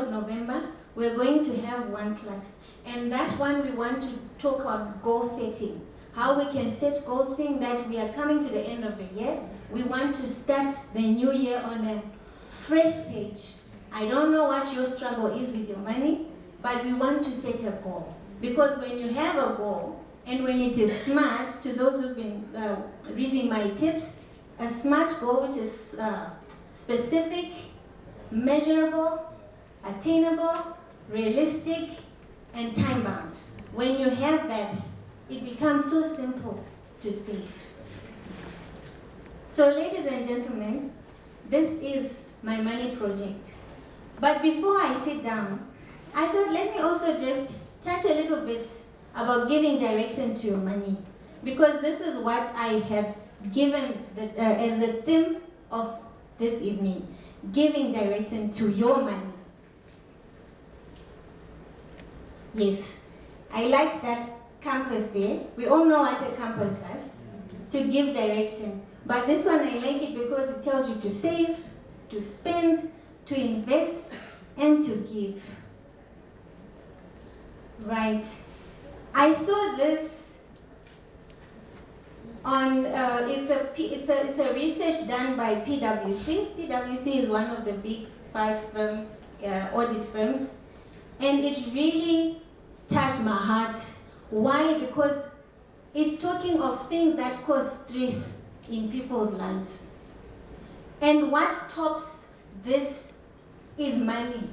of November, we're going to have one class. And that one we want to talk about goal setting. How we can set goals, saying that we are coming to the end of the year. We want to start the new year on a fresh page. I don't know what your struggle is with your money, but we want to set a goal. Because when you have a goal, and when it is SMART, to those who've been reading my tips, a SMART goal, which is specific, measurable, attainable, realistic, and time-bound. When you have that, it becomes so simple to save. So ladies and gentlemen, this is my money project. But before I sit down, I thought let me also just touch a little bit about giving direction to your money. Because this is what I have given as a theme of this evening, giving direction to your money. Yes, I liked that compass there. We all know what a compass does, to give direction. But this one I like it because it tells you to save, to spend, to invest, and to give. Right. I saw this on, it's a research done by PwC. PwC is one of the big 5 firms, audit firms. And it really touched my heart. Why? Because it's talking of things that cause stress in people's lives. And what tops this is money.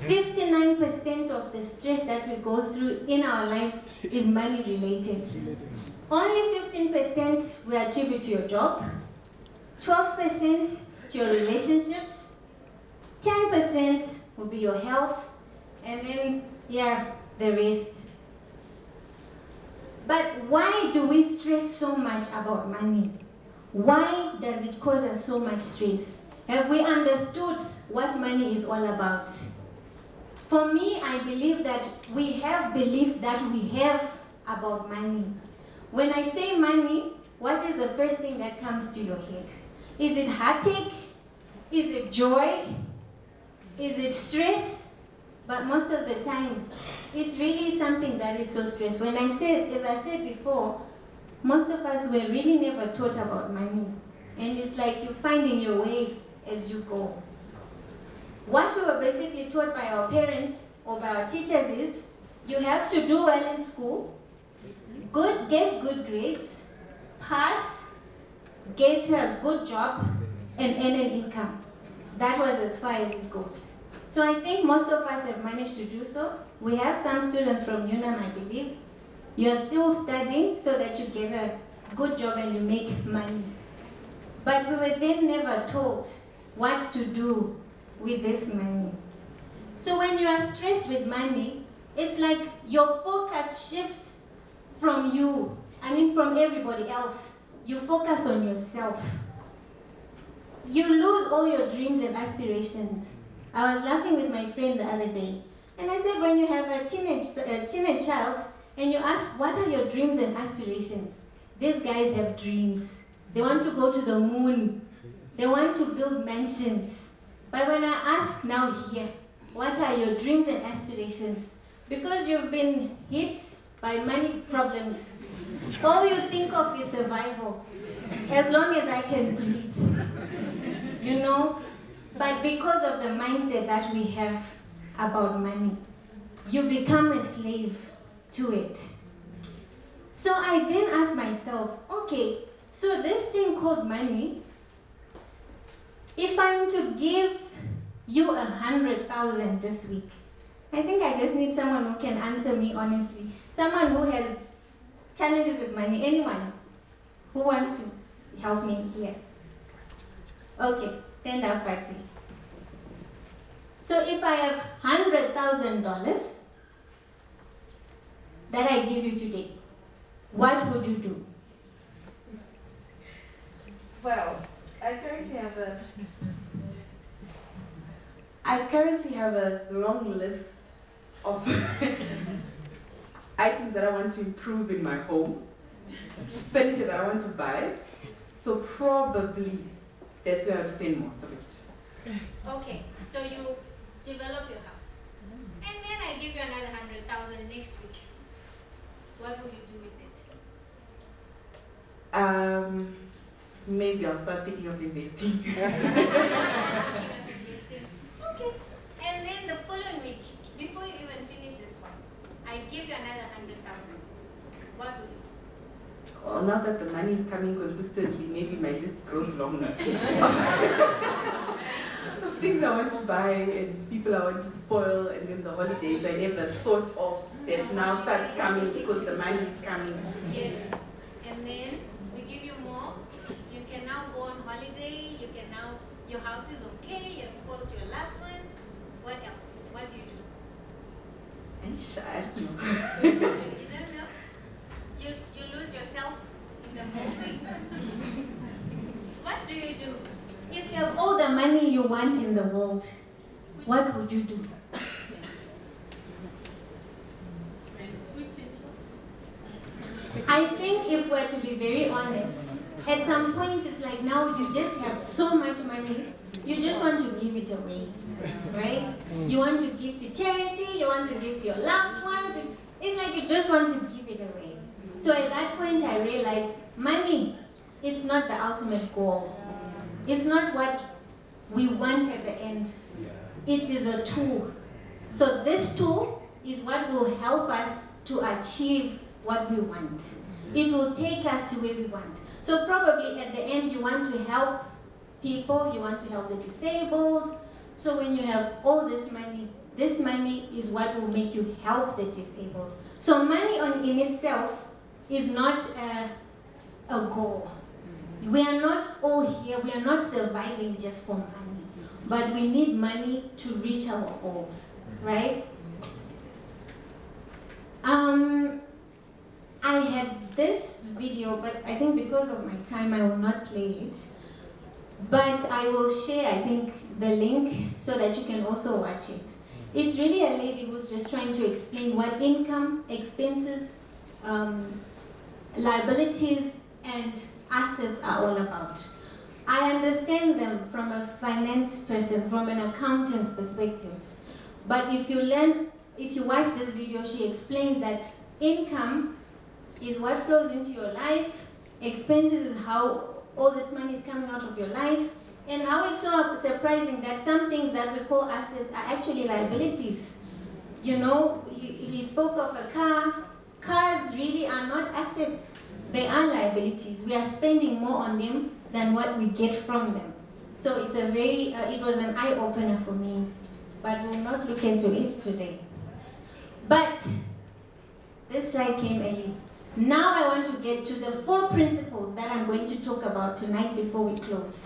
59% of the stress that we go through in our lives is money related. Only 15% we attribute to your job, 12% to your relationships, 10% will be your health, and then, the rest. But why do we stress so much about money? Why does it cause us so much stress? Have we understood what money is all about? For me, I believe that we have beliefs that we have about money. When I say money, what is the first thing that comes to your head? Is it heartache? Is it joy? Is it stress? But most of the time, it's really something that is so stressful. As I said before, most of us were really never taught about money. And it's like you're finding your way as you go. What we were basically taught by our parents or by our teachers is, you have to do well in school, get good grades, pass, get a good job, and earn an income. That was as far as it goes. So I think most of us have managed to do so. We have some students from UNAM, I believe. You're still studying so that you get a good job and you make money. But we were then never told what to do with this money. So when you are stressed with money, it's like your focus shifts from you, from everybody else. You focus on yourself. You lose all your dreams and aspirations. I was laughing with my friend the other day, and I said, when you have a teenage child, and you ask, what are your dreams and aspirations? These guys have dreams. They want to go to the moon. They want to build mansions. But when I ask now here, what are your dreams and aspirations? Because you've been hit by money problems, all you think of is survival. As long as I can breathe. But because of the mindset that we have about money, you become a slave to it. So I then asked myself, okay, so this thing called money, if I'm to give you 100,000 this week, I think I just need someone who can answer me honestly. Someone who has challenges with money. Anyone who wants to help me here? Okay, stand up, Fatsi. So if I have $100,000 that I give you today, what would you do? Well, I currently have a long list of items that I want to improve in my home, furniture that I want to buy. So probably that's where I would spend most of it. Okay, so develop your house. And then I give you another 100,000 next week. What will you do with it? Maybe I'll start thinking of investing. Okay. And then the following week, before you even finish this one, I give you another 100,000. What will you do? Well, now that the money is coming consistently, maybe my list grows longer. Of things I want to buy and people I want to spoil, and then the holidays I never thought of that now start coming because the money is coming. Yes. And then we give you more. You can now go on holiday. You can now, your house is okay. You have spoiled your loved ones. What else? What do you do? I don't know. You don't know? You lose yourself in the whole thing. What do you do? If you have all the money you want in the world, what would you do? I think if we're to be very honest, at some point it's like now you just have so much money, you just want to give it away, right? You want to give to charity, you want to give to your loved ones. It's like you just want to give it away. So at that point I realized money, it's not the ultimate goal. It's not what we want at the end. It is a tool. So this tool is what will help us to achieve what we want. It will take us to where we want. So probably at the end you want to help people, you want to help the disabled. So when you have all this money is what will make you help the disabled. So money in itself is not a goal. We are not all here, we are not surviving just for money, but we need money to reach our goals, right? I had this video, but I think because of my time I will not play it. But I will share, I think, the link so that you can also watch it. It's really a lady who's just trying to explain what income, expenses, liabilities, and assets are all about. I understand them from a finance person, from an accountant's perspective. But if you watch this video, she explains that income is what flows into your life, expenses is how all this money is coming out of your life, and how it's so surprising that some things that we call assets are actually liabilities. You know, he spoke of a car. Cars really are not assets. They are liabilities. We are spending more on them than what we get from them. So it's a very, it was an eye-opener for me, but we'll not look into it today. But this slide came early. Now I want to get to the 4 principles that I'm going to talk about tonight before we close.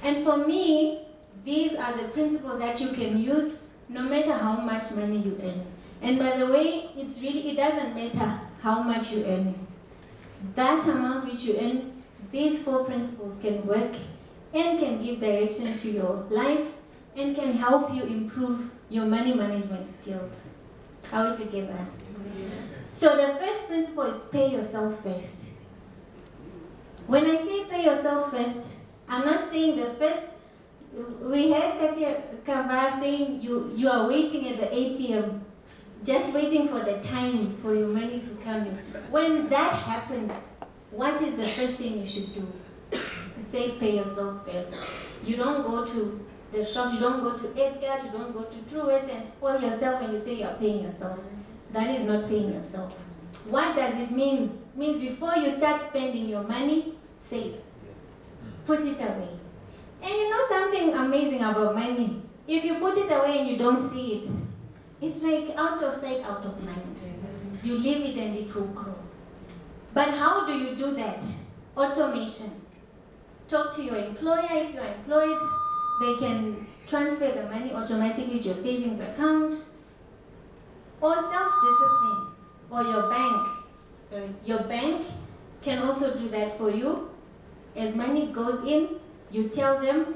And for me, these are the principles that you can use no matter how much money you earn. And by the way, it doesn't matter how much you earn. That amount which you earn, these 4 principles can work and can give direction to your life and can help you improve your money management skills. Are we together? So the first principle is pay yourself first. When I say pay yourself first, I'm not saying the first. We heard Katia Kava saying you are waiting at the ATM, just waiting for the time for your money to come in. When that happens, what is the first thing you should do? Say pay yourself first. You don't go to the shops, you don't go to Edgar's, you don't go to Truett and spoil yourself and you say you're paying yourself. That is not paying yourself. What does it mean? It means before you start spending your money, save. Put it away. And you know something amazing about money? If you put it away and you don't see it, it's like out of sight, out of mind. You leave it and it will grow. But how do you do that? Automation. Talk to your employer. If you're employed, they can transfer the money automatically to your savings account. Or self-discipline. Or your bank. Your bank can also do that for you. As money goes in, you tell them,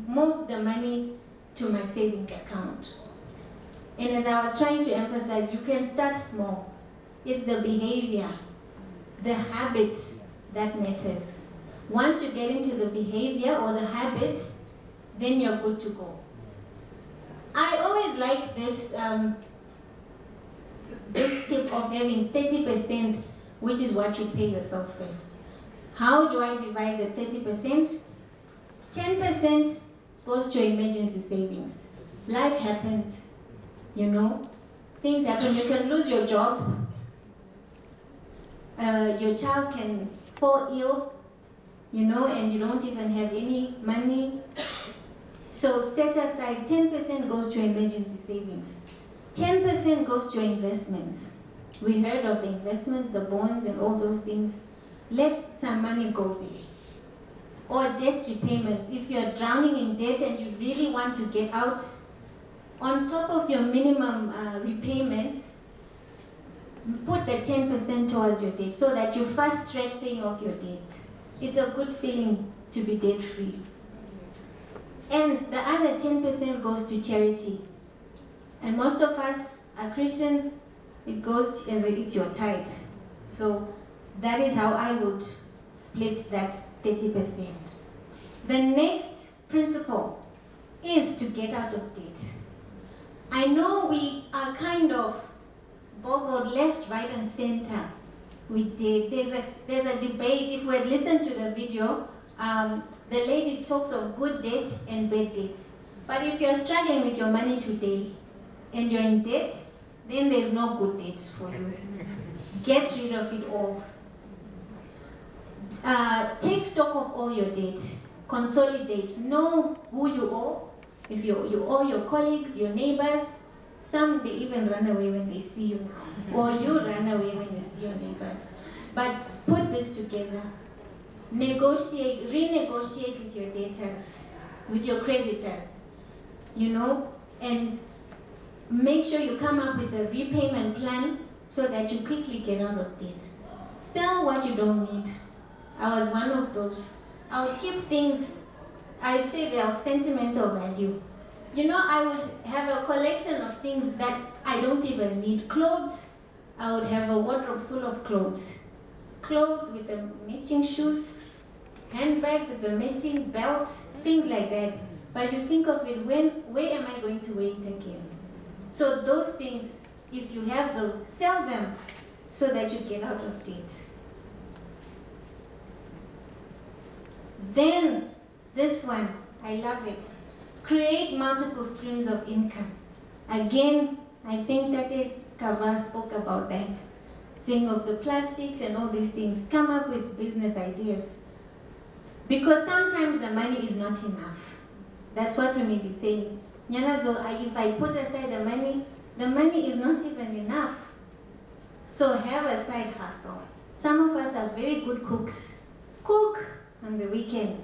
move the money to my savings account. And as I was trying to emphasize, you can start small. It's the behavior, the habit that matters. Once you get into the behavior or the habit, then you're good to go. I always like this tip of having 30%, which is what you pay yourself first. How do I divide the 30%? 10% goes to emergency savings. Life happens, you know. Things happen. You can lose your job. Your child can fall ill, you know, and you don't even have any money. So set aside 10% goes to emergency savings. 10% goes to investments. We heard of the investments, the bonds and all those things. Let some money go there. Or debt repayments. If you're drowning in debt and you really want to get out, on top of your minimum repayments, put the 10% towards your debt so that you fast track paying off your debt. It's a good feeling to be debt free. And the other 10% goes to charity. And most of us are Christians, it goes to, it's your tithe. So that is how I would split that 30%. The next principle is to get out of debt. I know we are kind of boggled left, right, and center with debt. There's a debate. If we had listened to the video, the lady talks of good debts and bad debts. But if you're struggling with your money today and you're in debt, then there's no good debt for you. Get rid of it all. Take stock of all your debt. Consolidate. Know who you owe. If you owe your colleagues, your neighbors, some they even run away when they see you, or you run away when you see your neighbors. But put this together. Negotiate, renegotiate with your debtors, with your creditors, you know, and make sure you come up with a repayment plan so that you quickly get out of debt. Sell what you don't need. I was one of those. I would keep things, I'd say they are sentimental value. You know, I would have a collection of things that I don't even need. Clothes, I would have a wardrobe full of clothes. Clothes with the matching shoes, handbags with the matching belt, things like that. But you think of it, where am I going to wear it again? So those things, if you have those, sell them so that you get out of debt. Then, this one, I love it. Create multiple streams of income. Again, I think that Kava spoke about that. Saying of the plastics and all these things. Come up with business ideas. Because sometimes the money is not enough. That's what we may be saying. If I put aside the money is not even enough. So have a side hustle. Some of us are very good cooks. Cook on the weekend.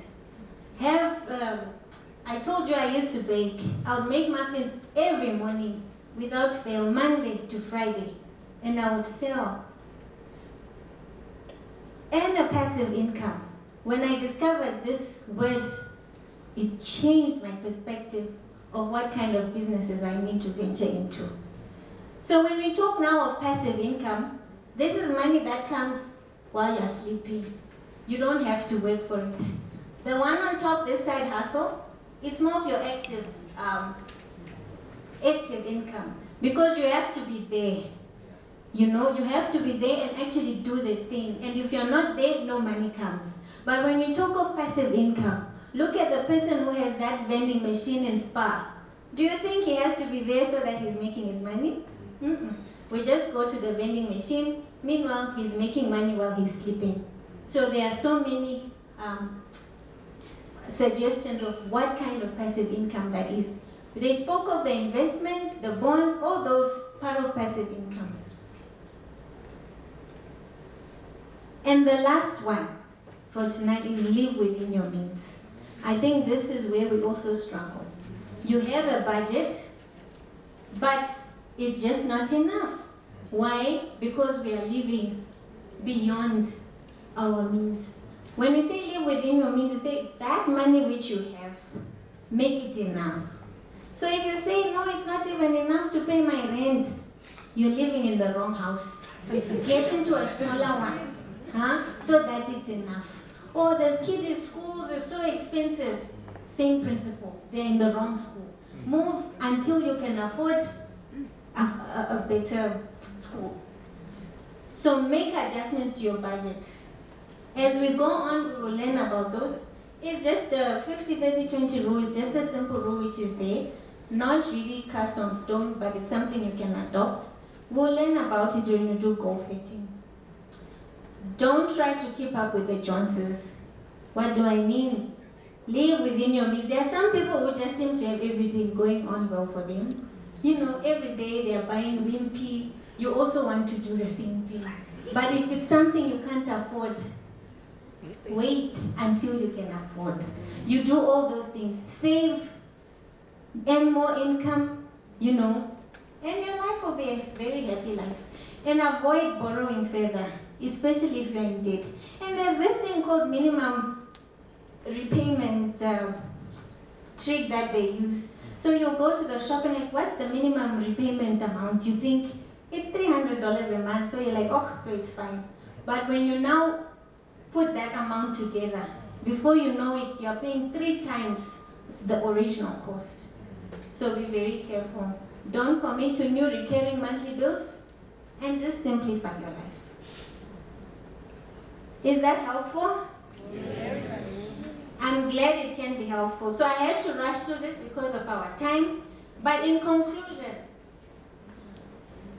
I told you I used to bake. I would make muffins every morning without fail, Monday to Friday, and I would sell. And a passive income. When I discovered this word, it changed my perspective of what kind of businesses I need to venture into. So when we talk now of passive income, this is money that comes while you're sleeping. You don't have to work for it. The one on top, this side hustle, it's more of your active income, because you have to be there. You know, you have to be there and actually do the thing. And if you're not there, no money comes. But when you talk of passive income, look at the person who has that vending machine in Spa. Do you think he has to be there so that he's making his money? Mm-mm. We just go to the vending machine. Meanwhile, he's making money while he's sleeping. So there are so many suggestions of what kind of passive income that is. They spoke of the investments, the bonds, all those part of passive income. And the last one for tonight is live within your means. I think this is where we also struggle. You have a budget, but it's just not enough. Why? Because we are living beyond our means. When we say live within your means, you say that money which you have, make it enough. So if you say, no, it's not even enough to pay my rent, you're living in the wrong house. Get into a smaller one, so that it's enough. Or the kids' schools are so expensive. Same principle, they're in the wrong school. Move until you can afford a better school. So make adjustments to your budget. As we go on, we will learn about those. It's just a 50-30-20 rule. It's just a simple rule which is there. Not really cast on stone, but it's something you can adopt. We'll learn about it when you do goal setting. Don't try to keep up with the Joneses. What do I mean? Live within your means. There are some people who just seem to have everything going on well for them. You know, every day they are buying Wimpy. You also want to do the same thing. But if it's something you can't afford, wait until you can afford. You do all those things. Save, earn more income, you know, and your life will be a very happy life. And avoid borrowing further, especially if you're in debt. And there's this thing called minimum repayment trick that they use. So you'll go to the shop and like, what's the minimum repayment amount? You think it's $300 a month, so you're like, oh, so it's fine. But when you now put that amount together, before you know it, you're paying 3 times the original cost. So be very careful. Don't commit to new recurring monthly bills, and just simplify your life. Is that helpful? Yes. I'm glad it can be helpful. So I had to rush through this because of our time. But in conclusion,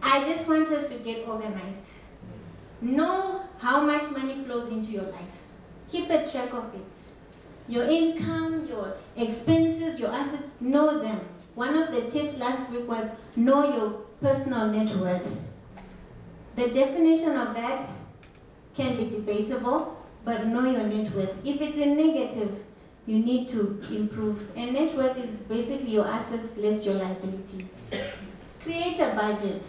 I just want us to get organized. Know how much money flows into your life. Keep a track of it. Your income, your expenses, your assets, know them. One of the tips last week was know your personal net worth. The definition of that can be debatable, but know your net worth. If it's in negative, you need to improve. And net worth is basically your assets less your liabilities. Create a budget,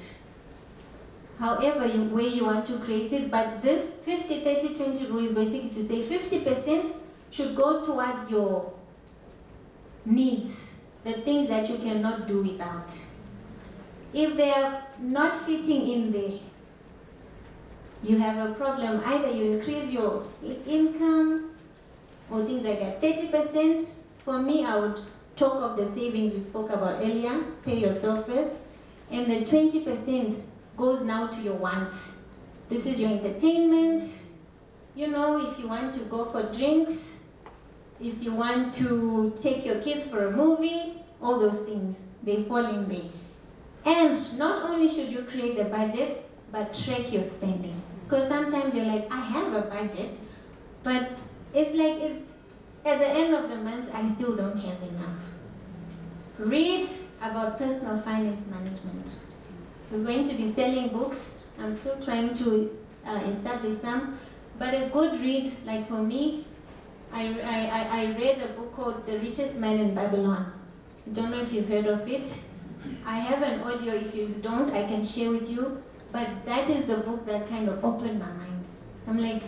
however way you want to create it, but this 50-30-20 rule is basically to say 50% should go towards your needs, the things that you cannot do without. If they are not fitting in there, you have a problem. Either you increase your income or things like that. 30%, for me, I would talk of the savings we spoke about earlier, pay yourself first, and the 20% goes now to your wants. This is your entertainment. You know, if you want to go for drinks, if you want to take your kids for a movie, all those things, they fall in there. And not only should you create a budget, but track your spending. Because sometimes you're like, I have a budget, but it's at the end of the month, I still don't have enough. Read about personal finance management. We're going to be selling books. I'm still trying to establish some, but a good read, like for me, I read a book called The Richest Man in Babylon. I don't know if you've heard of it. I have an audio. If you don't, I can share with you. But that is the book that kind of opened my mind. I'm like,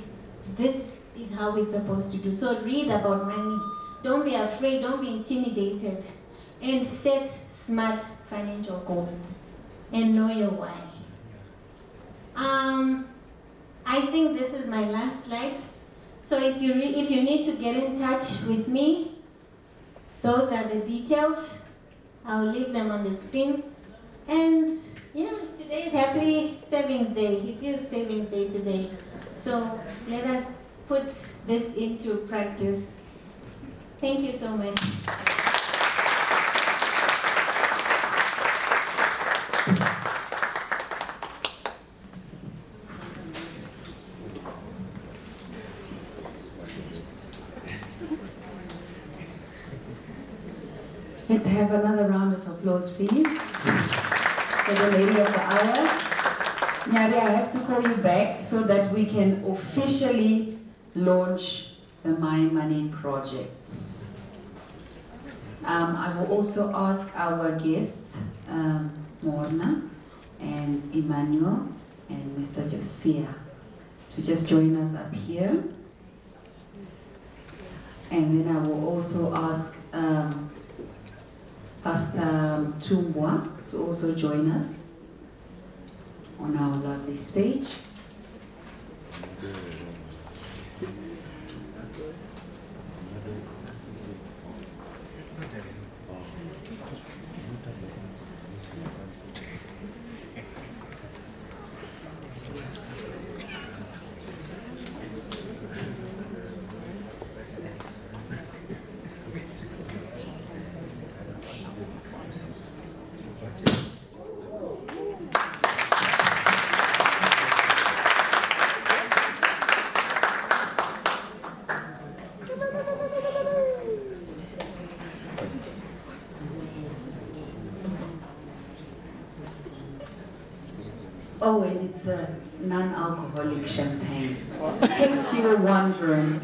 this is how we're supposed to do. So read about money. Don't be afraid. Don't be intimidated. And set smart financial goals. And know your why. I think this is my last slide. So if you need to get in touch with me, those are the details. I'll leave them on the screen. And yeah, today is Happy Savings Day. It is Savings Day today. So let us put this into practice. Thank you so much. Let's have another round of applause, please, for the lady of the hour. Nyari, I have to call you back so that we can officially launch the MyMoney Project. I will also ask our guests, Morna and Emmanuel and Mr. Josiah, to just join us up here. And then I will also ask Pastor Tumbwa to also join us on our lovely stage. Oh, and it's a non-alcoholic champagne. In case you were wondering.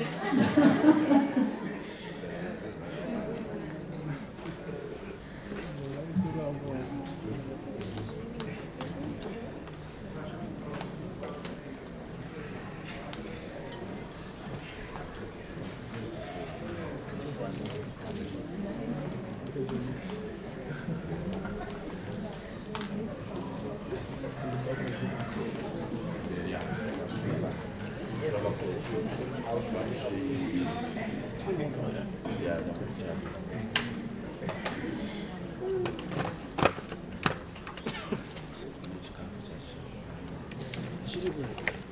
She did great.